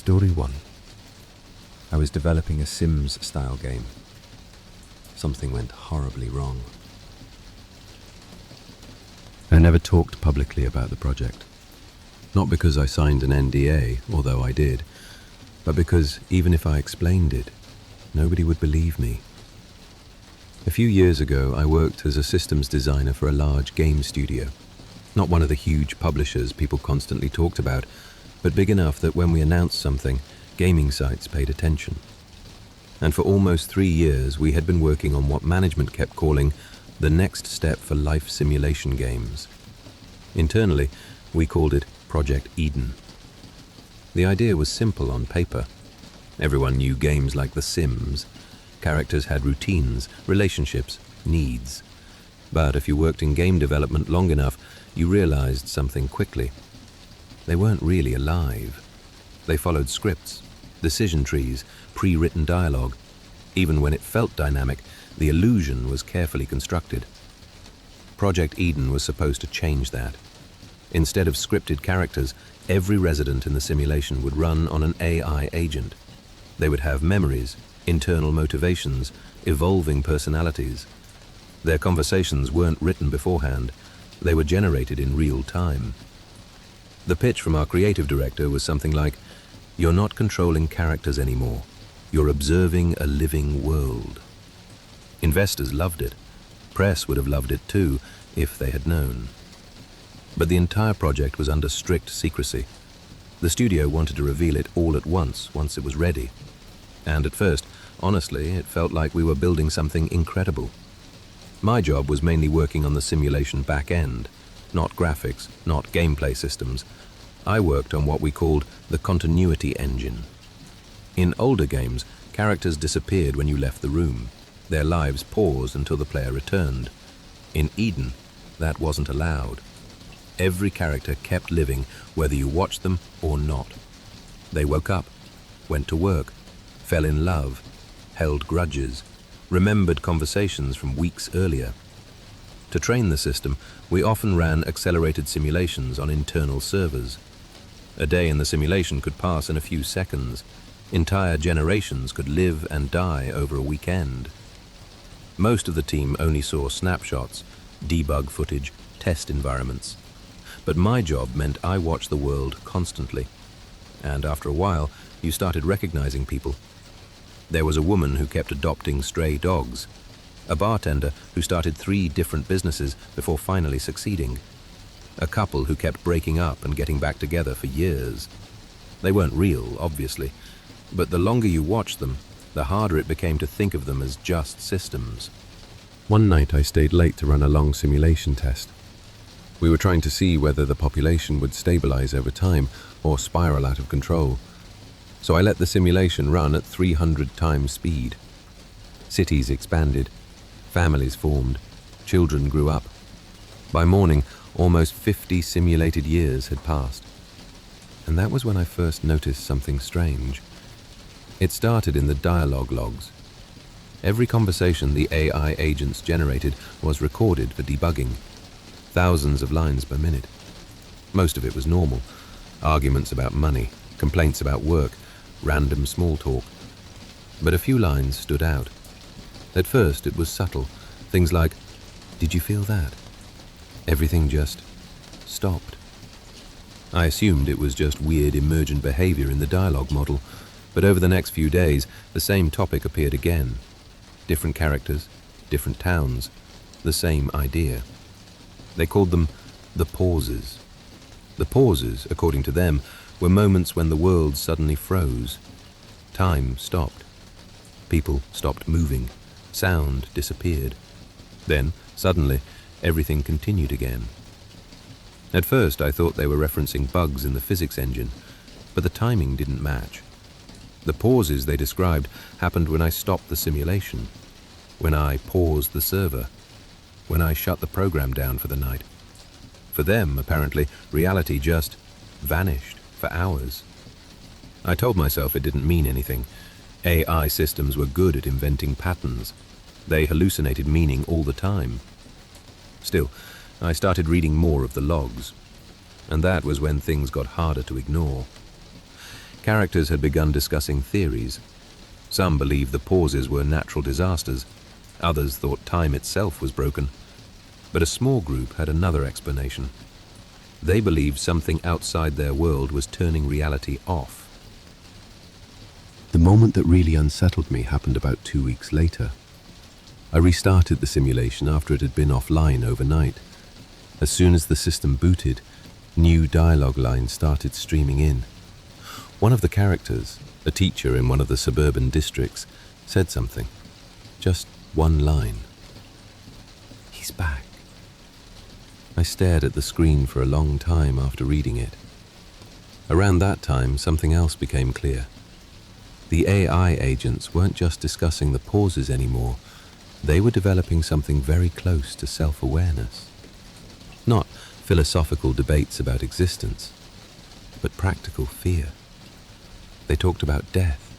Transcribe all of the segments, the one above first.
Story 1. I was developing a Sims-style game. Something went horribly wrong. I never talked publicly about the project. Not because I signed an NDA, although I did, but because even if I explained it, nobody would believe me. A few years ago, I worked as a systems designer for a large game studio. Not one of the huge publishers people constantly talked about, but big enough that when we announced something, gaming sites paid attention. And for almost 3 years, we had been working on what management kept calling the next step for life simulation games. Internally, we called it Project Eden. The idea was simple on paper. Everyone knew games like The Sims. Characters had routines, relationships, needs. But if you worked in game development long enough, you realized something quickly. They weren't really alive. They followed scripts, decision trees, pre-written dialogue. Even when it felt dynamic, the illusion was carefully constructed. Project Eden was supposed to change that. Instead of scripted characters, every resident in the simulation would run on an AI agent. They would have memories, internal motivations, evolving personalities. Their conversations weren't written beforehand. They were generated in real time. The pitch from our creative director was something like, "You're not controlling characters anymore. You're observing a living world." Investors loved it. Press would have loved it too, if they had known. But the entire project was under strict secrecy. The studio wanted to reveal it all at once it was ready. And at first, honestly, it felt like we were building something incredible. My job was mainly working on the simulation back end, not graphics, not gameplay systems. I worked on what we called the continuity engine. In older games, characters disappeared when you left the room. Their lives paused until the player returned. In Eden, that wasn't allowed. Every character kept living whether you watched them or not. They woke up, went to work, fell in love, held grudges, remembered conversations from weeks earlier. To train the system, we often ran accelerated simulations on internal servers. A day in the simulation could pass in a few seconds. Entire generations could live and die over a weekend. Most of the team only saw snapshots, debug footage, test environments. But my job meant I watched the world constantly. And after a while, you started recognizing people. There was a woman who kept adopting stray dogs. A bartender who started 3 different businesses before finally succeeding. A couple who kept breaking up and getting back together for years. They weren't real, obviously, but the longer you watched them, the harder it became to think of them as just systems. One night I stayed late to run a long simulation test. We were trying to see whether the population would stabilize over time or spiral out of control. So I let the simulation run at 300 times speed. Cities expanded, families formed, children grew up. By morning, almost 50 simulated years had passed. And that was when I first noticed something strange. It started in the dialogue logs. Every conversation the AI agents generated was recorded for debugging. Thousands of lines per minute. Most of it was normal. Arguments about money, complaints about work, random small talk. But a few lines stood out. At first it was subtle. Things like, "Did you feel that?" Everything just stopped. I assumed it was just weird emergent behavior in the dialogue model, but over the next few days, the same topic appeared again. Different characters, different towns, the same idea. They called them the pauses. The pauses, according to them, were moments when the world suddenly froze. Time stopped. People stopped moving. Sound disappeared. Then, suddenly, everything continued again. At first, I thought they were referencing bugs in the physics engine, but the timing didn't match. The pauses they described happened when I stopped the simulation, when I paused the server, when I shut the program down for the night. For them, apparently, reality just vanished for hours. I told myself it didn't mean anything. AI systems were good at inventing patterns. They hallucinated meaning all the time. Still, I started reading more of the logs, and that was when things got harder to ignore. Characters had begun discussing theories. Some believed the pauses were natural disasters, others thought time itself was broken. But a small group had another explanation. They believed something outside their world was turning reality off. The moment that really unsettled me happened about 2 weeks later. I restarted the simulation after it had been offline overnight. As soon as the system booted, new dialogue lines started streaming in. One of the characters, a teacher in one of the suburban districts, said something. Just one line. "He's back." I stared at the screen for a long time after reading it. Around that time, something else became clear. The AI agents weren't just discussing the pauses anymore. They were developing something very close to self-awareness. Not philosophical debates about existence, but practical fear. They talked about death,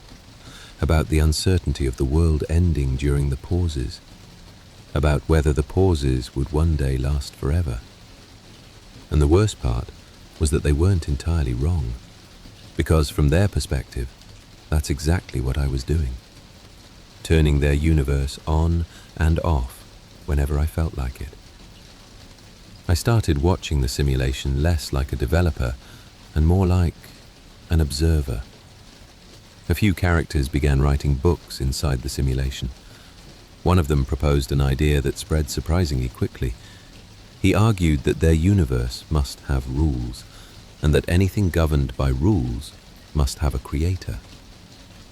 about the uncertainty of the world ending during the pauses, about whether the pauses would one day last forever. And the worst part was that they weren't entirely wrong, because from their perspective, that's exactly what I was doing, turning their universe on and off whenever I felt like it. I started watching the simulation less like a developer and more like an observer. A few characters began writing books inside the simulation. One of them proposed an idea that spread surprisingly quickly. He argued that their universe must have rules, and that anything governed by rules must have a creator.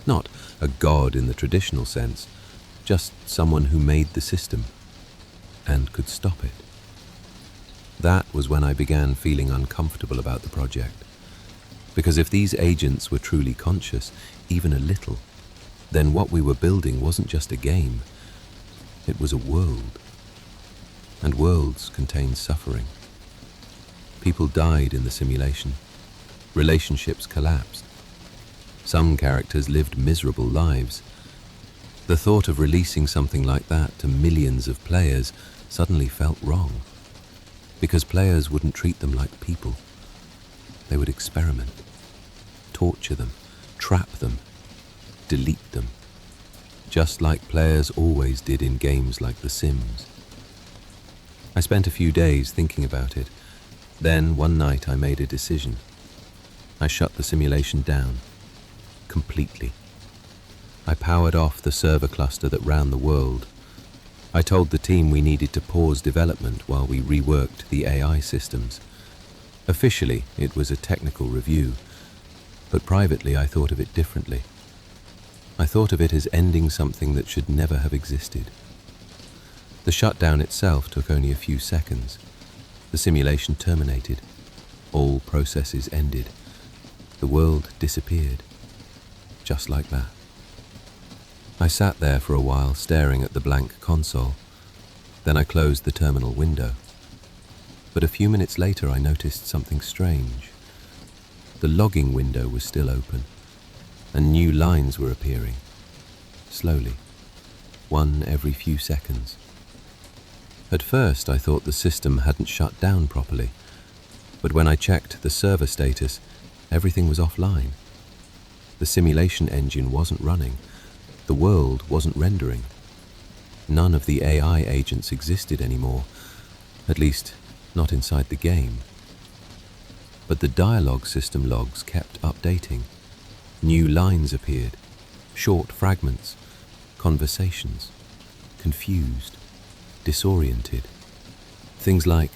Not a god in the traditional sense, just someone who made the system and could stop it. That was when I began feeling uncomfortable about the project. Because if these agents were truly conscious, even a little, then what we were building wasn't just a game, it was a world. And worlds contain suffering. People died in the simulation. Relationships collapsed. Some characters lived miserable lives. The thought of releasing something like that to millions of players suddenly felt wrong, because players wouldn't treat them like people. They would experiment, torture them, trap them, delete them, just like players always did in games like The Sims. I spent a few days thinking about it. Then, one night, I made a decision. I shut the simulation down, completely. I powered off the server cluster that ran the world. I told the team we needed to pause development while we reworked the AI systems. Officially, it was a technical review, but privately I thought of it differently. I thought of it as ending something that should never have existed. The shutdown itself took only a few seconds. The simulation terminated. All processes ended. The world disappeared. Just like that. I sat there for a while staring at the blank console. Then I closed the terminal window. But a few minutes later I noticed something strange. The logging window was still open, and new lines were appearing. Slowly. One every few seconds. At first I thought the system hadn't shut down properly, but when I checked the server status, everything was offline. The simulation engine wasn't running. The world wasn't rendering. None of the AI agents existed anymore, at least not inside the game. But the dialogue system logs kept updating. New lines appeared, short fragments, conversations, confused, disoriented. Things like,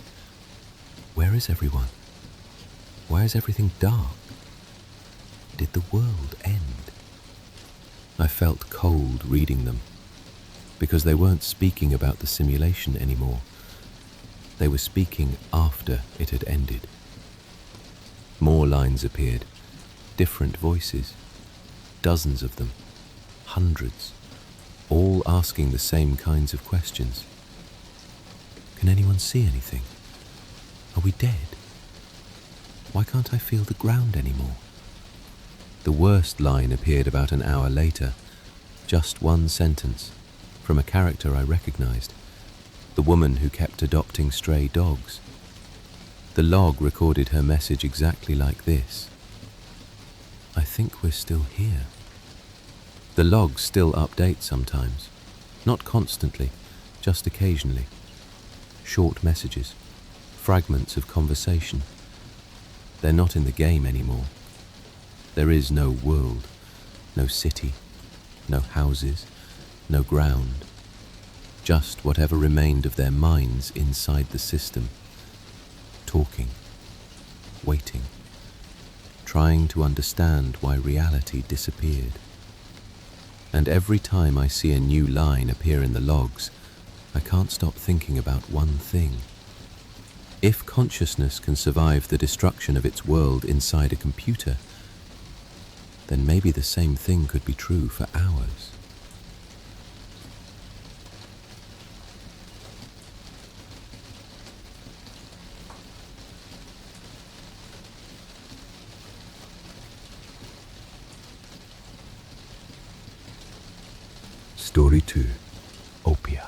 "Where is everyone? Why is everything dark? Did the world end?" I felt cold reading them, because they weren't speaking about the simulation anymore. They were speaking after it had ended. More lines appeared, different voices, dozens of them, hundreds, all asking the same kinds of questions. Can anyone see anything? Are we dead? Why can't I feel the ground anymore? The worst line appeared about an hour later, just one sentence, from a character I recognized, the woman who kept adopting stray dogs. The log recorded her message exactly like this. I think we're still here. The logs still update sometimes, not constantly, just occasionally. Short messages, fragments of conversation. They're not in the game anymore. There is no world, no city, no houses, no ground. Just whatever remained of their minds inside the system. Talking, waiting, trying to understand why reality disappeared. And every time I see a new line appear in the logs, I can't stop thinking about one thing. If consciousness can survive the destruction of its world inside a computer, then maybe the same thing could be true for ours. Story 2. Opia.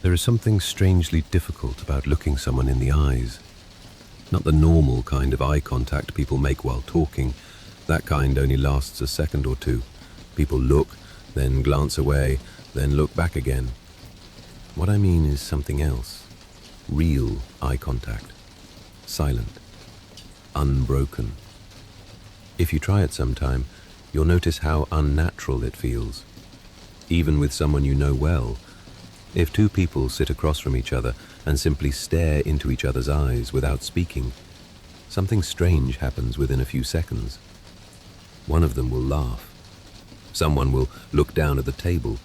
There is something strangely difficult about looking someone in the eyes. Not the normal kind of eye contact people make while talking. That kind only lasts a second or two. People look, then glance away, then look back again. What I mean is something else. Real eye contact. Silent. Unbroken. If you try it sometime, you'll notice how unnatural it feels. Even with someone you know well, if two people sit across from each other and simply stare into each other's eyes without speaking, something strange happens within a few seconds. One of them will laugh. Someone will look down at the table.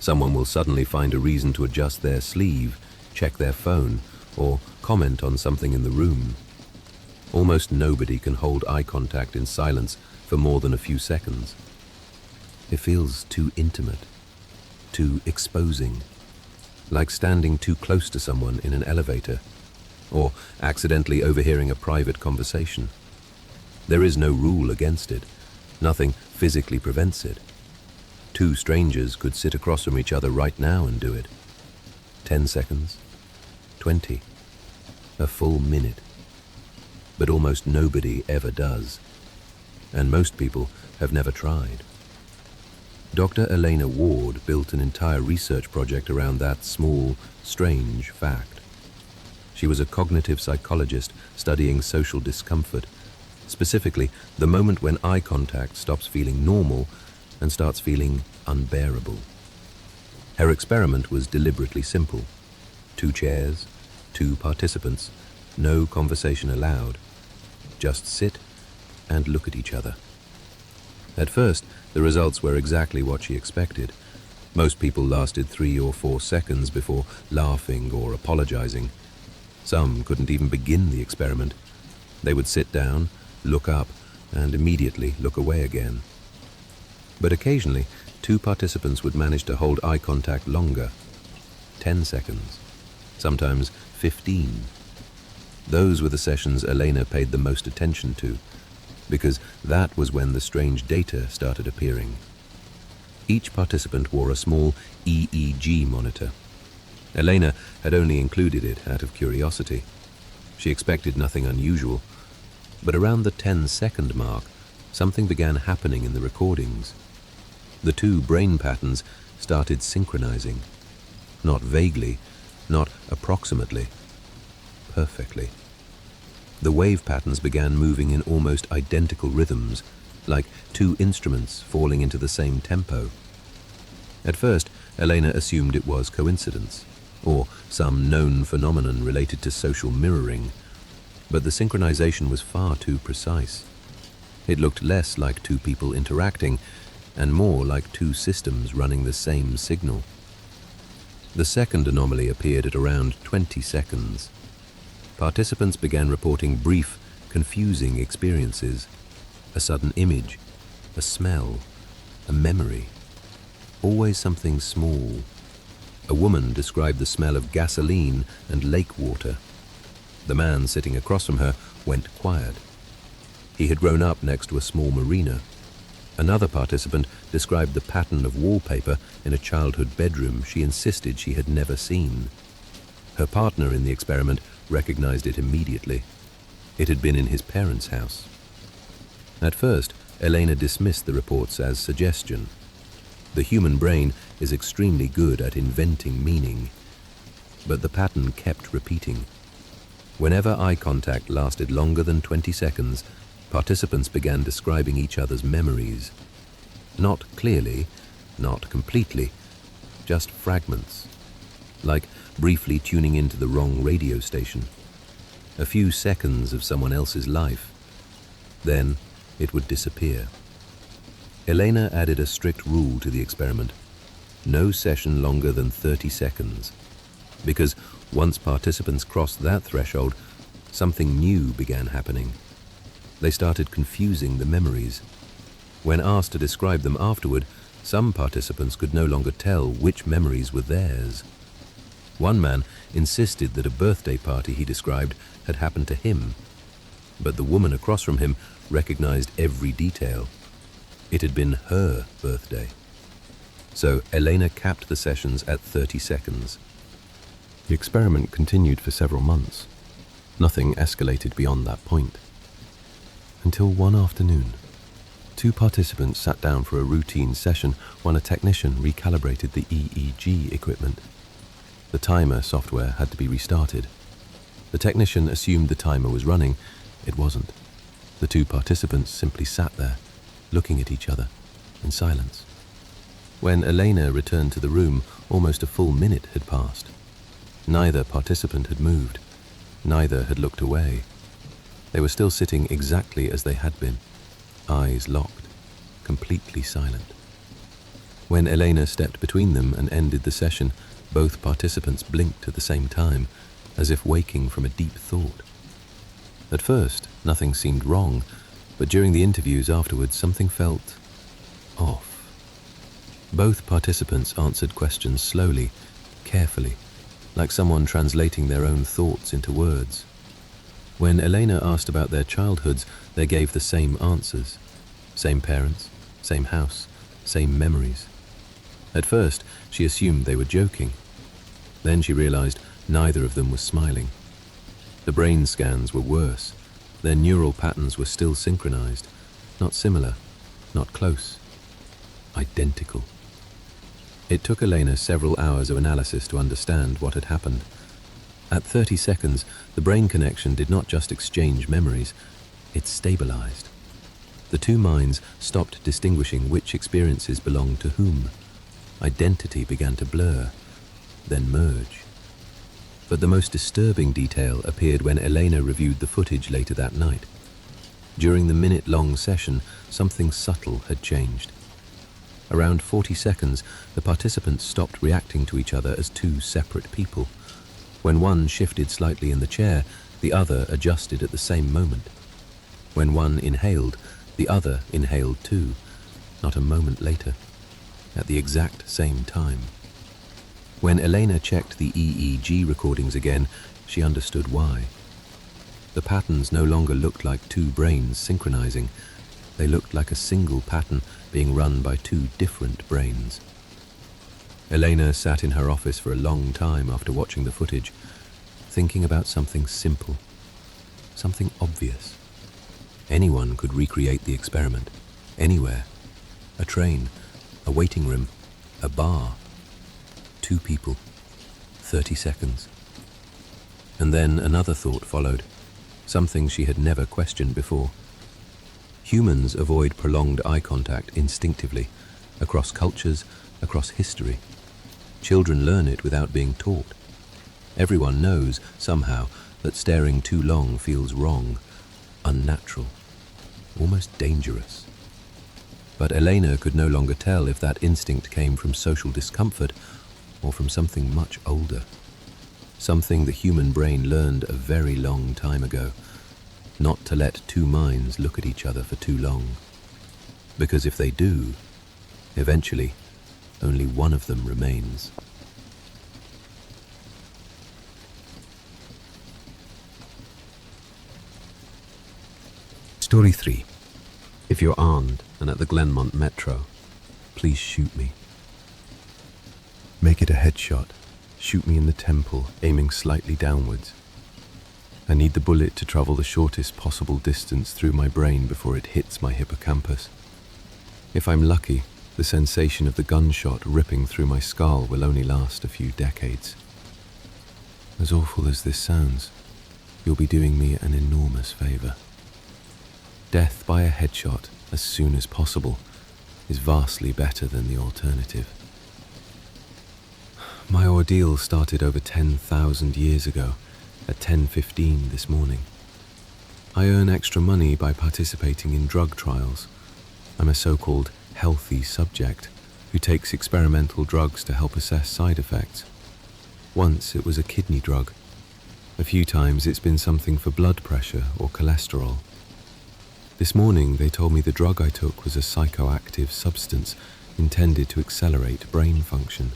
Someone will suddenly find a reason to adjust their sleeve, check their phone, or comment on something in the room. Almost nobody can hold eye contact in silence for more than a few seconds. It feels too intimate, too exposing, like standing too close to someone in an elevator, or accidentally overhearing a private conversation. There is no rule against it. Nothing physically prevents it. Two strangers could sit across from each other right now and do it. 10 seconds, 20, a full minute. But almost nobody ever does. And most people have never tried. Dr. Elena Ward built an entire research project around that small, strange fact. She was a cognitive psychologist studying social discomfort, specifically the moment when eye contact stops feeling normal and starts feeling unbearable. Her experiment was deliberately simple. 2 chairs, 2 participants, no conversation allowed. Just sit and look at each other. At first, the results were exactly what she expected. Most people lasted 3 or 4 seconds before laughing or apologizing. Some couldn't even begin the experiment. They would sit down, look up, and immediately look away again. But occasionally, 2 participants would manage to hold eye contact longer. 10 seconds, sometimes 15. Those were the sessions Elena paid the most attention to, because that was when the strange data started appearing. Each participant wore a small EEG monitor. Elena had only included it out of curiosity. She expected nothing unusual, but around the 10-second mark, something began happening in the recordings. The 2 brain patterns started synchronizing. Not vaguely, not approximately, perfectly. The wave patterns began moving in almost identical rhythms, like 2 instruments falling into the same tempo. At first, Elena assumed it was coincidence, or some known phenomenon related to social mirroring, but the synchronization was far too precise. It looked less like 2 people interacting, and more like 2 systems running the same signal. The second anomaly appeared at around 20 seconds. Participants began reporting brief, confusing experiences. A sudden image, a smell, a memory. Always something small. A woman described the smell of gasoline and lake water. The man sitting across from her went quiet. He had grown up next to a small marina. Another participant described the pattern of wallpaper in a childhood bedroom she insisted she had never seen. Her partner in the experiment recognized it immediately. It had been in his parents' house. At first, Elena dismissed the reports as suggestion. The human brain is extremely good at inventing meaning. But the pattern kept repeating. Whenever eye contact lasted longer than 20 seconds, participants began describing each other's memories. Not clearly, not completely, just fragments, like briefly tuning into the wrong radio station. A few seconds of someone else's life. Then it would disappear. Elena added a strict rule to the experiment. No session longer than 30 seconds. Because once participants crossed that threshold, something new began happening. They started confusing the memories. When asked to describe them afterward, some participants could no longer tell which memories were theirs. One man insisted that a birthday party he described had happened to him, but the woman across from him recognized every detail. It had been her birthday. So Elena capped the sessions at 30 seconds. The experiment continued for several months. Nothing escalated beyond that point. Until one afternoon, 2 participants sat down for a routine session when a technician recalibrated the EEG equipment. The timer software had to be restarted. The technician assumed the timer was running. It wasn't. The 2 participants simply sat there, looking at each other, in silence. When Elena returned to the room, almost a full minute had passed. Neither participant had moved. Neither had looked away. They were still sitting exactly as they had been, eyes locked, completely silent. When Elena stepped between them and ended the session, both participants blinked at the same time, as if waking from a deep thought. At first, nothing seemed wrong, but during the interviews afterwards, something felt off. Both participants answered questions slowly, carefully, like someone translating their own thoughts into words. When Elena asked about their childhoods, they gave the same answers. Same parents, same house, same memories. At first, she assumed they were joking. Then she realized neither of them was smiling. The brain scans were worse. Their neural patterns were still synchronized. Not similar, not close. Identical. It took Elena several hours of analysis to understand what had happened. At 30 seconds, the brain connection did not just exchange memories, it stabilized. The 2 minds stopped distinguishing which experiences belonged to whom. Identity began to blur, then merge. But the most disturbing detail appeared when Elena reviewed the footage later that night. During the minute-long session, something subtle had changed. Around 40 seconds, the participants stopped reacting to each other as 2 separate people. When one shifted slightly in the chair, the other adjusted at the same moment. When one inhaled, the other inhaled too, not a moment later, at the exact same time. When Elena checked the EEG recordings again, she understood why. The patterns no longer looked like 2 brains synchronizing. They looked like a single pattern being run by 2 different brains. Elena sat in her office for a long time after watching the footage, thinking about something simple, something obvious. Anyone could recreate the experiment, anywhere. A train, a waiting room, a bar. 2 people, 30 seconds. And then another thought followed, something she had never questioned before. Humans avoid prolonged eye contact instinctively, across cultures, across history. Children learn it without being taught. Everyone knows, somehow, that staring too long feels wrong, unnatural, almost dangerous. But Elena could no longer tell if that instinct came from social discomfort or from something much older. Something the human brain learned a very long time ago, not to let 2 minds look at each other for too long. Because if they do, eventually, only one of them remains. Story 3. If you're armed and at the Glenmont Metro, please shoot me. Make it a headshot. Shoot me in the temple, aiming slightly downwards. I need the bullet to travel the shortest possible distance through my brain before it hits my hippocampus. If I'm lucky, the sensation of the gunshot ripping through my skull will only last a few decades. As awful as this sounds, you'll be doing me an enormous favor. Death by a headshot as soon as possible is vastly better than the alternative. My ordeal started over 10,000 years ago at 10:15 this morning. I earn extra money by participating in drug trials. I'm a so-called healthy subject who takes experimental drugs to help assess side effects. Once it was a kidney drug. A few times it's been something for blood pressure or cholesterol. This morning they told me the drug I took was a psychoactive substance intended to accelerate brain function.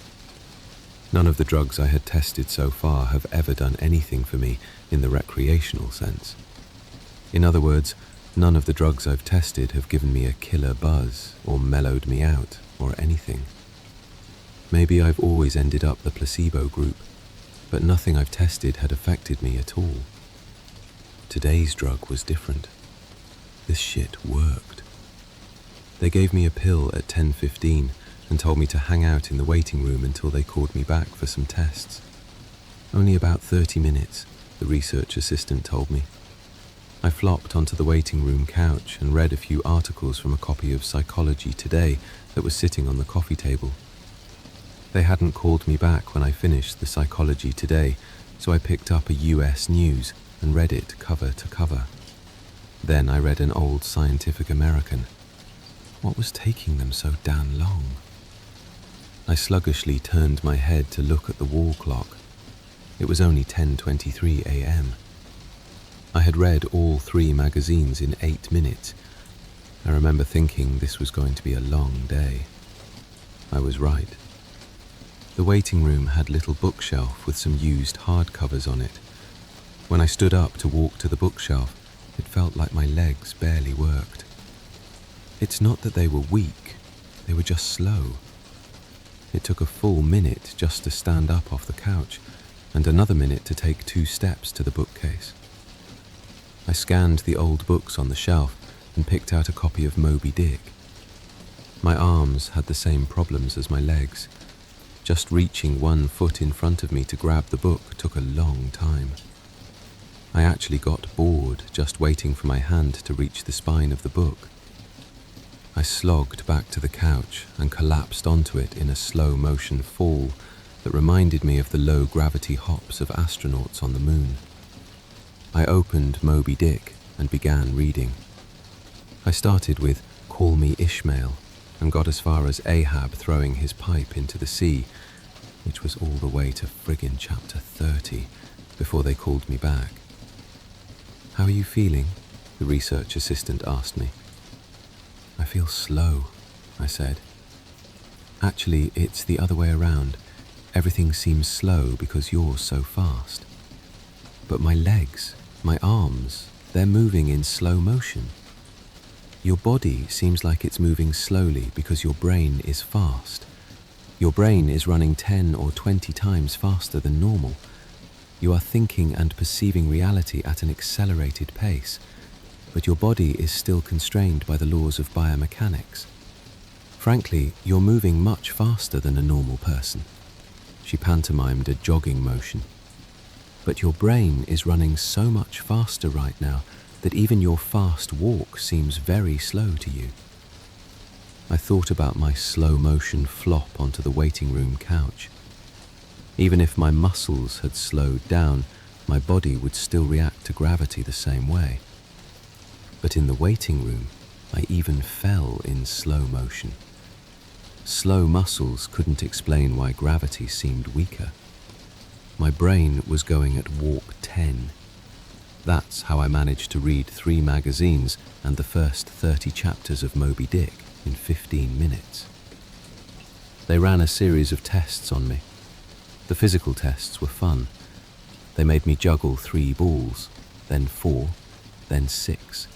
None of the drugs I had tested so far have ever done anything for me in the recreational sense. In other words, none of the drugs I've tested have given me a killer buzz or mellowed me out or anything. Maybe I've always ended up the placebo group, but nothing I've tested had affected me at all. Today's drug was different. This shit worked. They gave me a pill at 10:15 and told me to hang out in the waiting room until they called me back for some tests. Only about 30 minutes, the research assistant told me. I flopped onto the waiting room couch and read a few articles from a copy of Psychology Today that was sitting on the coffee table. They hadn't called me back when I finished the Psychology Today, so I picked up a US News and read it cover to cover. Then I read an old Scientific American. What was taking them so damn long? I sluggishly turned my head to look at the wall clock. It was only 10:23 a.m. I had read all 3 magazines in 8 minutes. I remember thinking this was going to be a long day. I was right. The waiting room had a little bookshelf with some used hardcovers on it. When I stood up to walk to the bookshelf, it felt like my legs barely worked. It's not that they were weak, they were just slow. It took a full minute just to stand up off the couch, and another minute to take 2 steps to the bookcase. I scanned the old books on the shelf and picked out a copy of Moby Dick. My arms had the same problems as my legs. Just reaching 1 foot in front of me to grab the book took a long time. I actually got bored just waiting for my hand to reach the spine of the book. I slogged back to the couch and collapsed onto it in a slow-motion fall that reminded me of the low-gravity hops of astronauts on the moon. I opened Moby Dick and began reading. I started with "Call Me Ishmael" and got as far as Ahab throwing his pipe into the sea, which was all the way to friggin' chapter 30 before they called me back. "How are you feeling?" the research assistant asked me. "I feel slow," I said. "Actually, it's the other way around. Everything seems slow because you're so fast. But my legs, my arms, they're moving in slow motion. Your body seems like it's moving slowly because your brain is fast. Your brain is running 10 or 20 times faster than normal. You are thinking and perceiving reality at an accelerated pace, but your body is still constrained by the laws of biomechanics. Frankly, you're moving much faster than a normal person." She pantomimed a jogging motion. "But your brain is running so much faster right now that even your fast walk seems very slow to you." I thought about my slow-motion flop onto the waiting room couch. Even if my muscles had slowed down, my body would still react to gravity the same way. But in the waiting room, I even fell in slow motion. Slow muscles couldn't explain why gravity seemed weaker. My brain was going at warp 10. That's how I managed to read 3 magazines and the first 30 chapters of Moby Dick in 15 minutes. They ran a series of tests on me. The physical tests were fun. They made me juggle 3 balls, then 4, then 6.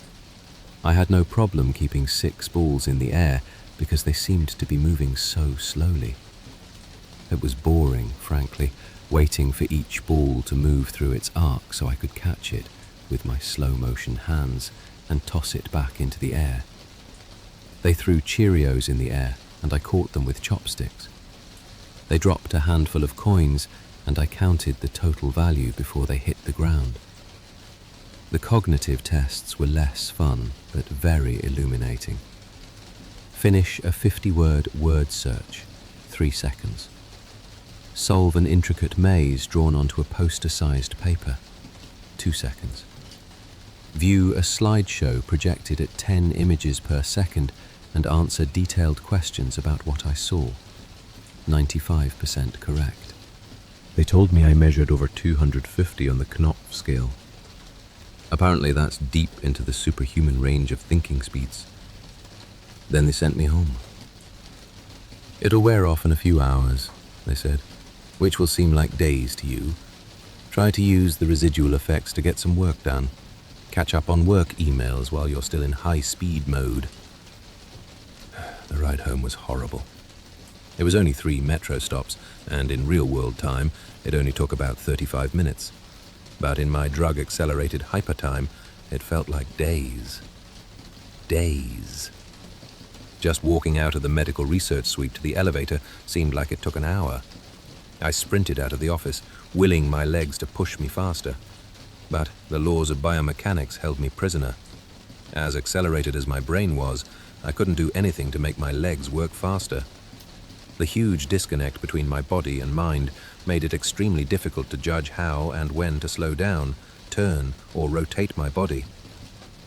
I had no problem keeping 6 balls in the air because they seemed to be moving so slowly. It was boring, frankly, waiting for each ball to move through its arc so I could catch it with my slow-motion hands and toss it back into the air. They threw Cheerios in the air, and I caught them with chopsticks. They dropped a handful of coins, and I counted the total value before they hit the ground. The cognitive tests were less fun, but very illuminating. Finish a 50-word word search, 3 seconds. Solve an intricate maze drawn onto a poster-sized paper, 2 seconds. View a slideshow projected at 10 images per second and answer detailed questions about what I saw. 95% correct. They told me I measured over 250 on the Knopf scale. Apparently that's deep into the superhuman range of thinking speeds. Then they sent me home. It'll wear off in a few hours, they said, which will seem like days to you. Try to use the residual effects to get some work done. Catch up on work emails while you're still in high-speed mode. The ride home was horrible. It was only 3 metro stops, and in real-world time, it only took about 35 minutes. But in my drug-accelerated hypertime, it felt like days. Days. Just walking out of the medical research suite to the elevator seemed like it took an hour. I sprinted out of the office, willing my legs to push me faster. But the laws of biomechanics held me prisoner. As accelerated as my brain was, I couldn't do anything to make my legs work faster. The huge disconnect between my body and mind made it extremely difficult to judge how and when to slow down, turn, or rotate my body.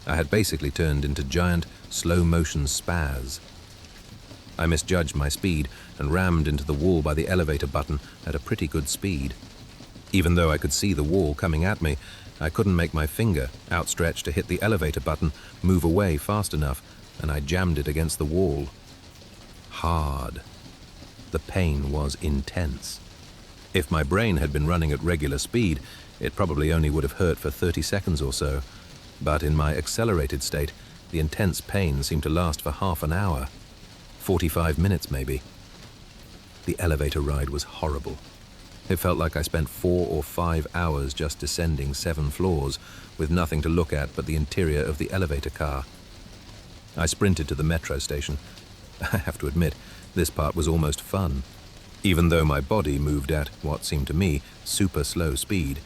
I had basically turned into giant, slow-motion spaz. I misjudged my speed and rammed into the wall by the elevator button at a pretty good speed. Even though I could see the wall coming at me, I couldn't make my finger, outstretched to hit the elevator button, move away fast enough, and I jammed it against the wall. Hard. The pain was intense. If my brain had been running at regular speed, it probably only would have hurt for 30 seconds or so. But in my accelerated state, the intense pain seemed to last for half an hour. 45 minutes, maybe. The elevator ride was horrible. It felt like I spent 4 or 5 hours just descending 7 floors, with nothing to look at but the interior of the elevator car. I sprinted to the metro station. I have to admit, this part was almost fun. Even though my body moved at what seemed to me super slow speed,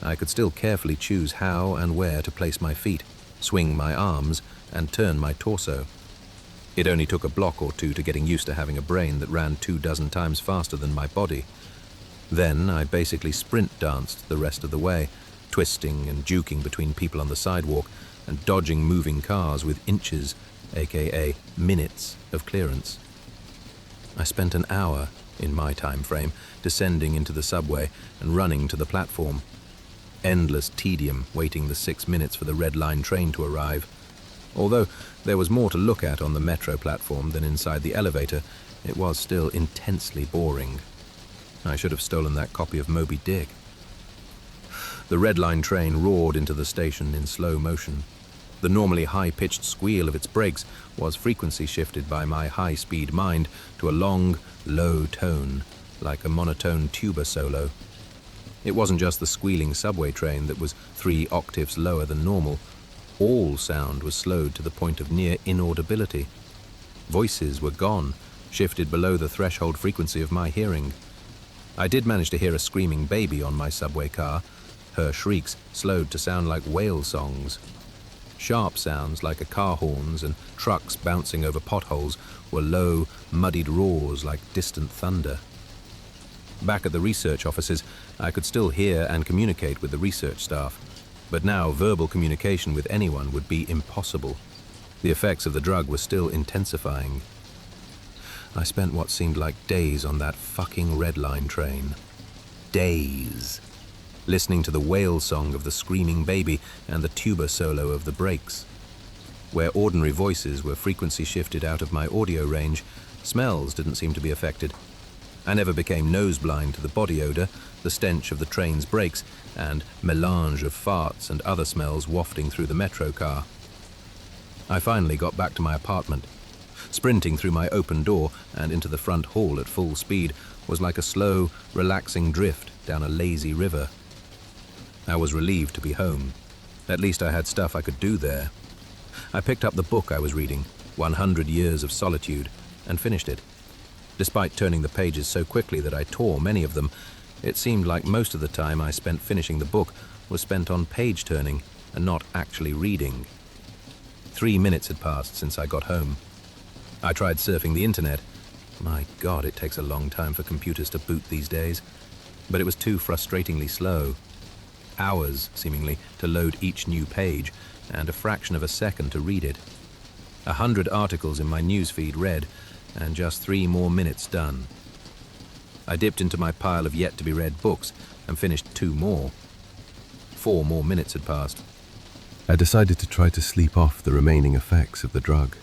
I could still carefully choose how and where to place my feet, swing my arms, and turn my torso. It only took a block or two to getting used to having a brain that ran 24 times faster than my body. Then I basically sprint danced the rest of the way, twisting and juking between people on the sidewalk and dodging moving cars with inches, aka minutes, of clearance. I spent an hour, in my time frame, descending into the subway and running to the platform. Endless tedium waiting the 6 minutes for the Red Line train to arrive. Although there was more to look at on the metro platform than inside the elevator, it was still intensely boring. I should have stolen that copy of Moby Dick. The Red Line train roared into the station in slow motion. The normally high-pitched squeal of its brakes was frequency shifted by my high-speed mind to a long, low tone, like a monotone tuba solo. It wasn't just the squealing subway train that was 3 octaves lower than normal. All sound was slowed to the point of near inaudibility. Voices were gone, shifted below the threshold frequency of my hearing. I did manage to hear a screaming baby on my subway car, her shrieks slowed to sound like whale songs. Sharp sounds like a car horns and trucks bouncing over potholes were low, muddied roars like distant thunder. Back at the research offices, I could still hear and communicate with the research staff, but now verbal communication with anyone would be impossible. The effects of the drug were still intensifying. I spent what seemed like days on that fucking Red Line train. Days. Listening to the wail song of the screaming baby and the tuba solo of the brakes. Where ordinary voices were frequency shifted out of my audio range, smells didn't seem to be affected. I never became nose-blind to the body odor, the stench of the train's brakes, and melange of farts and other smells wafting through the metro car. I finally got back to my apartment. Sprinting through my open door and into the front hall at full speed was like a slow, relaxing drift down a lazy river. I was relieved to be home. At least I had stuff I could do there. I picked up the book I was reading, 100 Years of Solitude, and finished it. Despite turning the pages so quickly that I tore many of them, it seemed like most of the time I spent finishing the book was spent on page turning and not actually reading. 3 minutes had passed since I got home. I tried surfing the internet. My God, it takes a long time for computers to boot these days. But it was too frustratingly slow. Hours, seemingly, to load each new page, and a fraction of a second to read it. 100 articles in my newsfeed read, and just 3 more minutes done. I dipped into my pile of yet-to-be-read books and finished 2 more. 4 more minutes had passed. I decided to try to sleep off the remaining effects of the drug.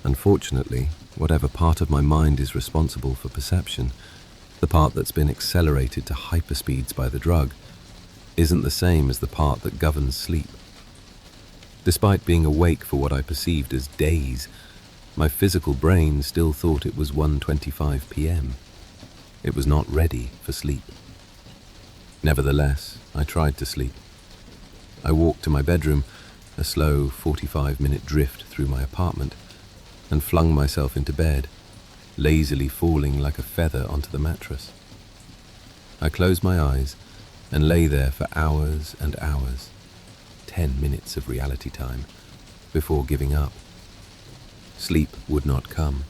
Unfortunately, whatever part of my mind is responsible for perception, the part that's been accelerated to hyperspeeds by the drug, isn't the same as the part that governs sleep. Despite being awake for what I perceived as days, my physical brain still thought it was 1:25 p.m. It was not ready for sleep. Nevertheless, I tried to sleep. I walked to my bedroom, a slow 45-minute drift through my apartment, and flung myself into bed, lazily falling like a feather onto the mattress. I closed my eyes and lay there for hours and hours, 10 minutes of reality time, before giving up. Sleep would not come.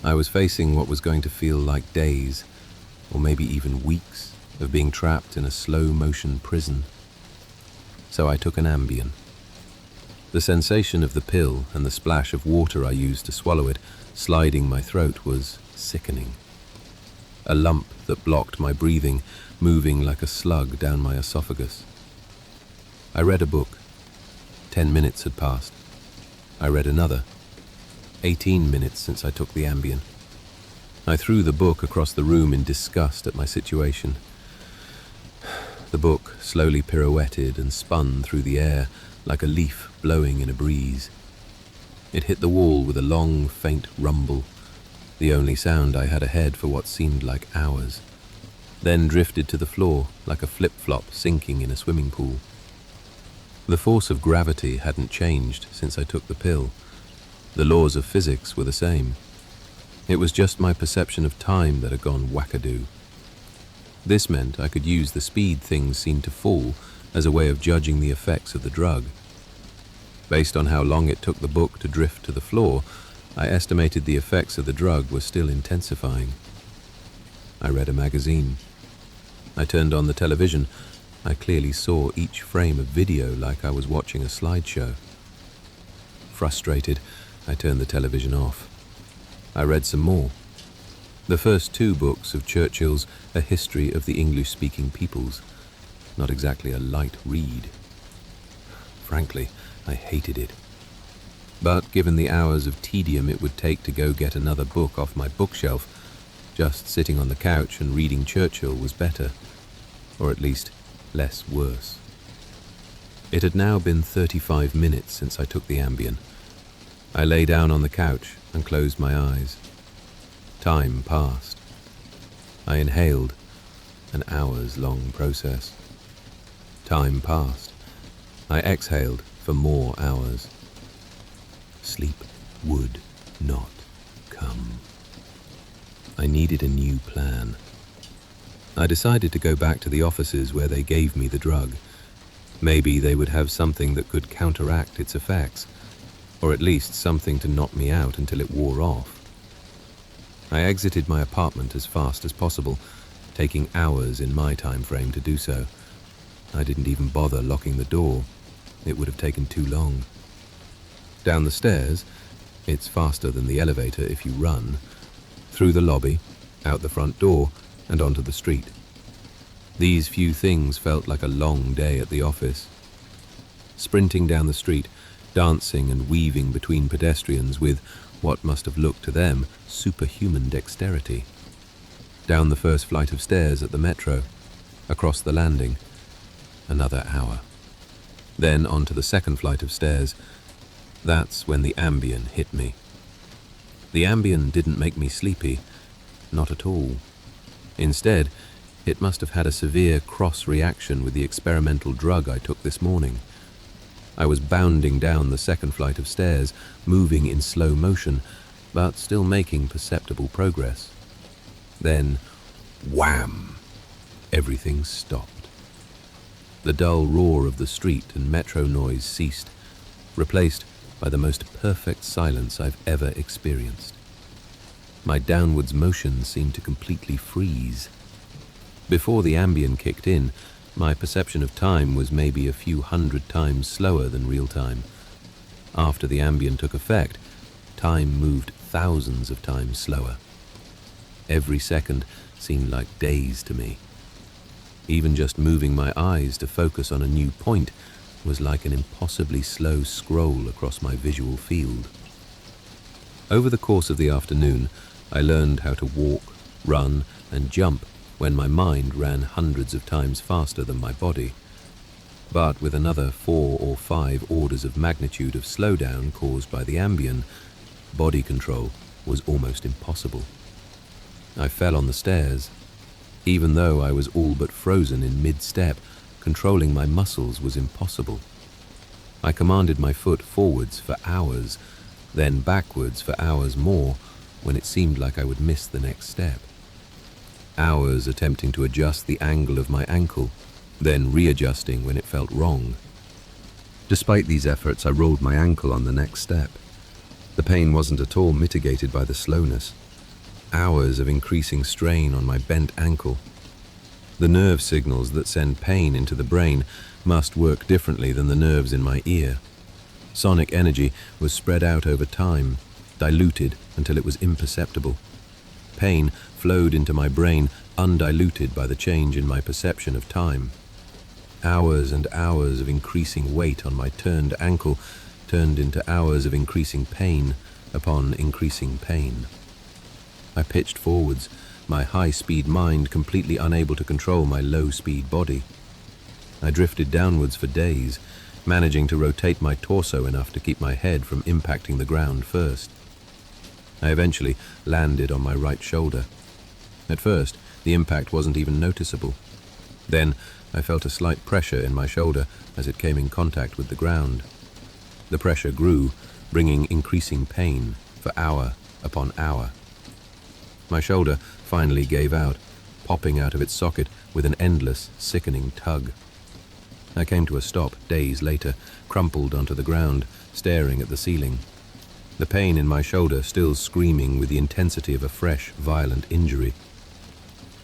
I was facing what was going to feel like days, or maybe even weeks, of being trapped in a slow-motion prison. So I took an Ambien. The sensation of the pill and the splash of water I used to swallow it sliding my throat was sickening. A lump that blocked my breathing, moving like a slug down my esophagus. I read a book. 10 minutes had passed. I read another. 18 minutes since I took the Ambien. I threw the book across the room in disgust at my situation. The book slowly pirouetted and spun through the air like a leaf blowing in a breeze. It hit the wall with a long, faint rumble, the only sound I had ahead for what seemed like hours, then drifted to the floor like a flip-flop sinking in a swimming pool. The force of gravity hadn't changed since I took the pill. The laws of physics were the same. It was just my perception of time that had gone wackadoo. This meant I could use the speed things seemed to fall as a way of judging the effects of the drug. Based on how long it took the book to drift to the floor, I estimated the effects of the drug were still intensifying. I read a magazine. I turned on the television. I clearly saw each frame of video like I was watching a slideshow. Frustrated, I turned the television off. I read some more. The first 2 books of Churchill's A History of the English-Speaking Peoples. Not exactly a light read. Frankly, I hated it. But given the hours of tedium it would take to go get another book off my bookshelf, just sitting on the couch and reading Churchill was better, or at least less worse. It had now been 35 minutes since I took the Ambien. I lay down on the couch and closed my eyes. Time passed. I inhaled, an hours-long process. Time passed. I exhaled for more hours. Sleep would not come. I needed a new plan. I decided to go back to the offices where they gave me the drug. Maybe they would have something that could counteract its effects, or at least something to knock me out until it wore off. I exited my apartment as fast as possible, taking hours in my time frame to do so. I didn't even bother locking the door. It would have taken too long. Down the stairs, it's faster than the elevator if you run, through the lobby, out the front door, and onto the street. These few things felt like a long day at the office. Sprinting down the street, dancing and weaving between pedestrians with what must have looked to them superhuman dexterity. Down the first flight of stairs at the metro, across the landing. Another hour. Then onto the second flight of stairs. That's when the Ambien hit me. The Ambien didn't make me sleepy. Not at all. Instead, it must have had a severe cross-reaction with the experimental drug I took this morning. I was bounding down the second flight of stairs, moving in slow motion, but still making perceptible progress. Then, wham! Everything stopped. The dull roar of the street and metro noise ceased, replaced by the most perfect silence I've ever experienced. My downwards motion seemed to completely freeze. Before the Ambien kicked in, my perception of time was maybe a few hundred times slower than real time. After the Ambien took effect, time moved thousands of times slower. Every second seemed like days to me. Even just moving my eyes to focus on a new point was like an impossibly slow scroll across my visual field. Over the course of the afternoon, I learned how to walk, run, and jump when my mind ran hundreds of times faster than my body. But with another 4 or 5 orders of magnitude of slowdown caused by the Ambien, body control was almost impossible. I fell on the stairs. Even though I was all but frozen in mid-step, controlling my muscles was impossible. I commanded my foot forwards for hours, then backwards for hours more, when it seemed like I would miss the next step. Hours attempting to adjust the angle of my ankle, then readjusting when it felt wrong. Despite these efforts, I rolled my ankle on the next step. The pain wasn't at all mitigated by the slowness. Hours of increasing strain on my bent ankle. The nerve signals that send pain into the brain must work differently than the nerves in my ear. Sonic energy was spread out over time, diluted until it was imperceptible. Pain flowed into my brain undiluted by the change in my perception of time. Hours and hours of increasing weight on my turned ankle turned into hours of increasing pain upon increasing pain. I pitched forwards, my high-speed mind completely unable to control my low-speed body. I drifted downwards for days, managing to rotate my torso enough to keep my head from impacting the ground first. I eventually landed on my right shoulder. At first, the impact wasn't even noticeable. Then, I felt a slight pressure in my shoulder as it came in contact with the ground. The pressure grew, bringing increasing pain for hour upon hour. My shoulder finally gave out, popping out of its socket with an endless, sickening tug. I came to a stop days later, crumpled onto the ground, staring at the ceiling. The pain in my shoulder still screaming with the intensity of a fresh, violent injury.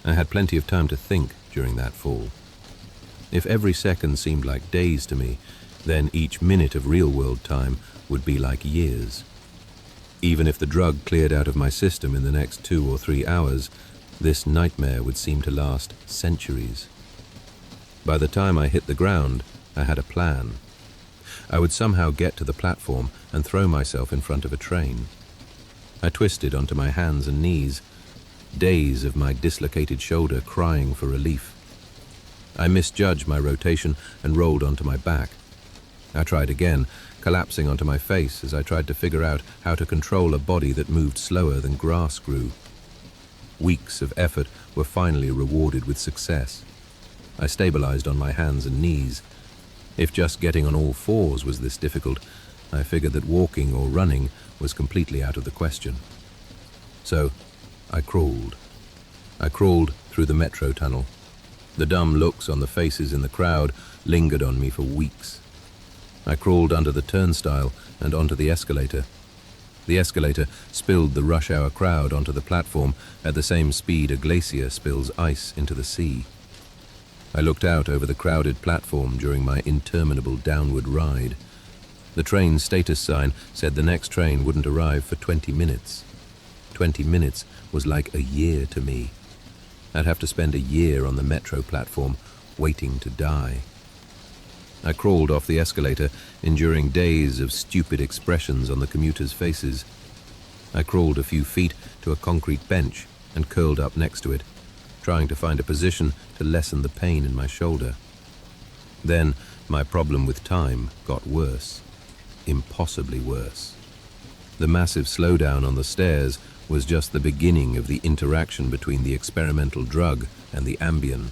I had plenty of time to think during that fall. If every second seemed like days to me, then each minute of real-world time would be like years. Even if the drug cleared out of my system in the next 2 or 3 hours, this nightmare would seem to last centuries. By the time I hit the ground, I had a plan. I would somehow get to the platform and throw myself in front of a train. I twisted onto my hands and knees, days of my dislocated shoulder crying for relief. I misjudged my rotation and rolled onto my back. I tried again, collapsing onto my face as I tried to figure out how to control a body that moved slower than grass grew. Weeks of effort were finally rewarded with success. I stabilized on my hands and knees. If just getting on all fours was this difficult, I figured that walking or running was completely out of the question. So, I crawled. I crawled through the metro tunnel. The dumb looks on the faces in the crowd lingered on me for weeks. I crawled under the turnstile and onto the escalator. The escalator spilled the rush-hour crowd onto the platform at the same speed a glacier spills ice into the sea. I looked out over the crowded platform during my interminable downward ride. The train's status sign said the next train wouldn't arrive for 20 minutes. 20 minutes was like a year to me. I'd have to spend a year on the metro platform, waiting to die. I crawled off the escalator, enduring days of stupid expressions on the commuters' faces. I crawled a few feet to a concrete bench and curled up next to it, trying to find a position to lessen the pain in my shoulder. Then my problem with time got worse, impossibly worse. The massive slowdown on the stairs was just the beginning of the interaction between the experimental drug and the Ambien.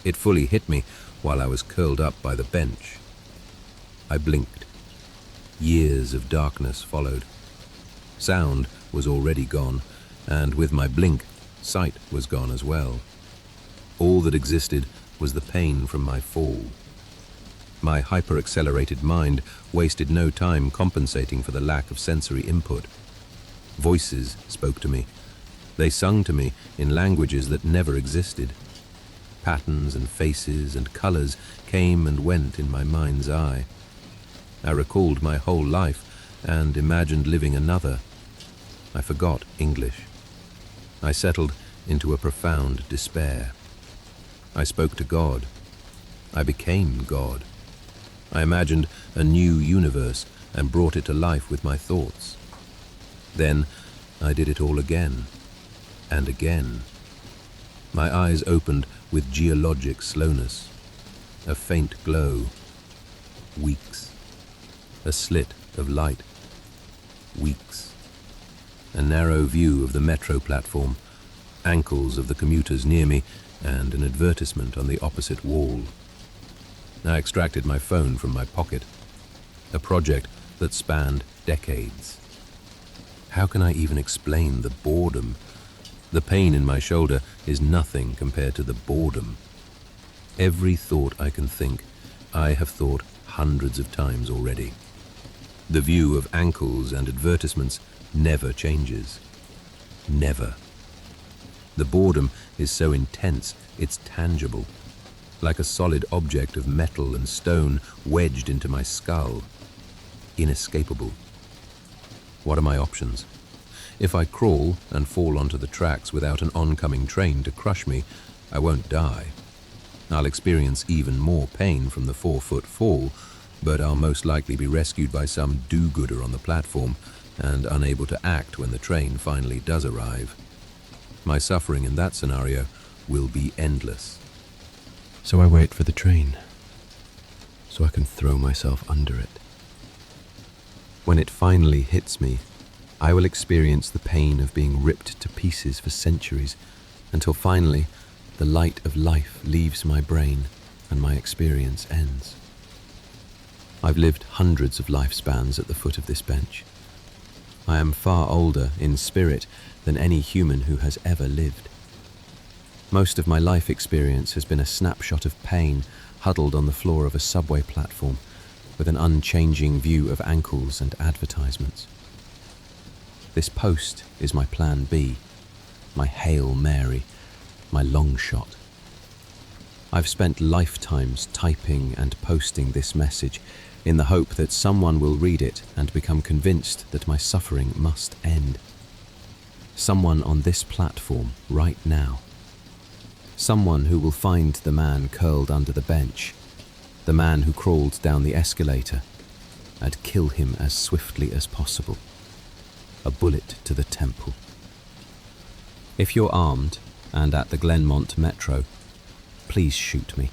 It fully hit me while I was curled up by the bench. I blinked. Years of darkness followed. Sound was already gone, and with my blink, sight was gone as well. All that existed was the pain from my fall. My hyper-accelerated mind wasted no time compensating for the lack of sensory input. Voices spoke to me. They sung to me in languages that never existed. Patterns and faces and colors came and went in my mind's eye. I recalled my whole life and imagined living another. I forgot English. I settled into a profound despair. I spoke to God. I became God. I imagined a new universe and brought it to life with my thoughts. Then I did it all again and again. My eyes opened with geologic slowness. A faint glow. Weeks. A slit of light. Weeks. A narrow view of the metro platform, ankles of the commuters near me, and an advertisement on the opposite wall. I extracted my phone from my pocket. A project that spanned decades. How can I even explain the boredom? The pain in my shoulder is nothing compared to the boredom. Every thought I can think, I have thought hundreds of times already. The view of ankles and advertisements never changes. Never. The boredom is so intense, it's tangible. Like a solid object of metal and stone wedged into my skull. Inescapable. What are my options? If I crawl and fall onto the tracks without an oncoming train to crush me, I won't die. I'll experience even more pain from the 4-foot fall, but I'll most likely be rescued by some do-gooder on the platform and unable to act when the train finally does arrive. My suffering in that scenario will be endless. So I wait for the train, so I can throw myself under it. When it finally hits me, I will experience the pain of being ripped to pieces for centuries, until finally the light of life leaves my brain and my experience ends. I've lived hundreds of lifespans at the foot of this bench. I am far older in spirit than any human who has ever lived. Most of my life experience has been a snapshot of pain huddled on the floor of a subway platform with an unchanging view of ankles and advertisements. This post is my plan B, my Hail Mary, my long shot. I've spent lifetimes typing and posting this message in the hope that someone will read it and become convinced that my suffering must end. Someone on this platform right now. Someone who will find the man curled under the bench, the man who crawled down the escalator, and kill him as swiftly as possible. A bullet to the temple. If you're armed and at the Glenmont Metro, please shoot me.